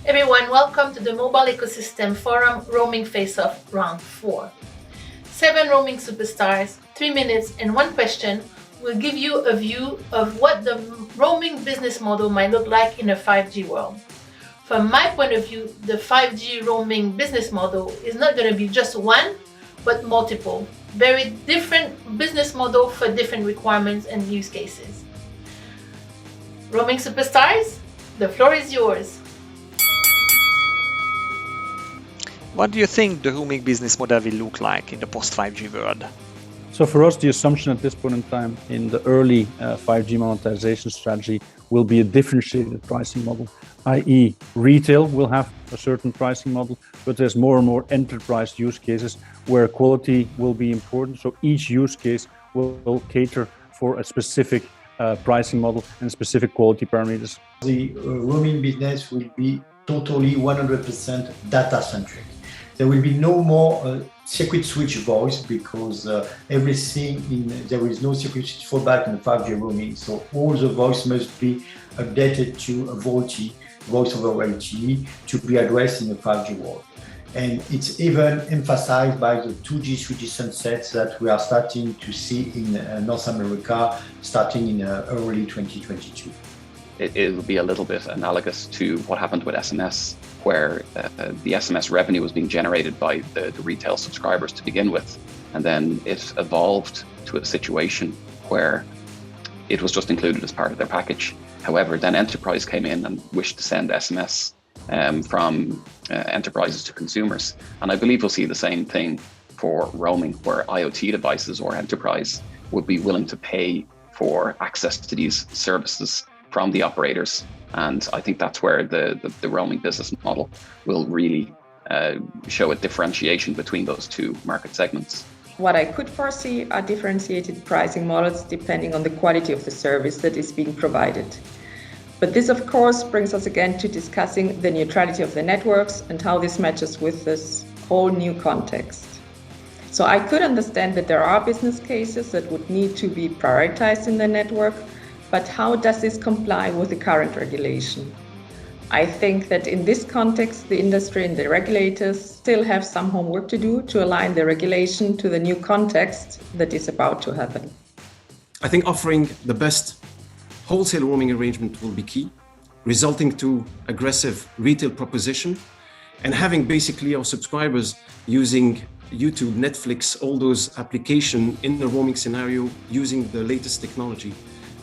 Everyone, welcome to the Mobile Ecosystem Forum Roaming Faceoff Round 4. 7 roaming superstars, 3 minutes and 1 question will give you a view of what the roaming business model might look like in a 5G world. From my point of view, the 5G roaming business model is not going to be just one, but multiple. Very different business model for different requirements and use cases. Roaming superstars, the floor is yours. What do you think the roaming business model will look like in the post-5G world? So for us, the assumption at this point in time in the early 5G monetization strategy will be a differentiated pricing model, i.e. retail will have a certain pricing model, but there's more and more enterprise use cases where quality will be important. So each use case will cater for a specific pricing model and specific quality parameters. The roaming business will be totally 100% data-centric. There will be no more circuit switch voice because there is no circuit switch fallback in the 5G roaming. So all the voice must be updated to a VoLTE, voice over LTE, to be addressed in the 5G world. And it's even emphasized by the 2G, 3G sunsets that we are starting to see in North America, starting in early 2022. It will be a little bit analogous to what happened with SMS, where the SMS revenue was being generated by the retail subscribers to begin with. And then it evolved to a situation where it was just included as part of their package. However, then enterprise came in and wished to send SMS from enterprises to consumers. And I believe we'll see the same thing for roaming, where IoT devices or enterprise would be willing to pay for access to these services from the operators. And I think that's where the roaming business model will really show a differentiation between those two market segments. What I could foresee are differentiated pricing models depending on the quality of the service that is being provided. But this, of course, brings us again to discussing the neutrality of the networks and how this matches with this whole new context. So I could understand that there are business cases that would need to be prioritized in the network, but how does this comply with the current regulation? I think that in this context, the industry and the regulators still have some homework to do to align the regulation to the new context that is about to happen. I think offering the best wholesale roaming arrangement will be key, resulting to aggressive retail proposition and having basically our subscribers using YouTube, Netflix, all those applications in the roaming scenario using the latest technology.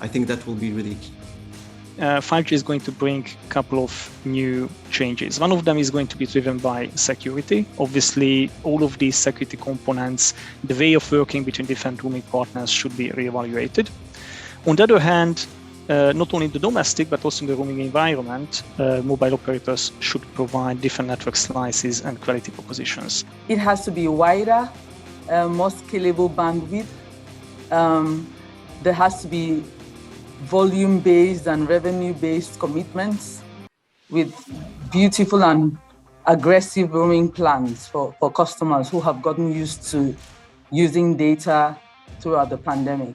I think that will be really key. 5G is going to bring a couple of new changes. One of them is going to be driven by security. Obviously, all of these security components, the way of working between different roaming partners should be reevaluated. On the other hand, not only in the domestic, but also in the roaming environment, mobile operators should provide different network slices and quality propositions. It has to be wider, more scalable bandwidth. There has to be volume-based and revenue-based commitments with beautiful and aggressive roaming plans for customers who have gotten used to using data throughout the pandemic.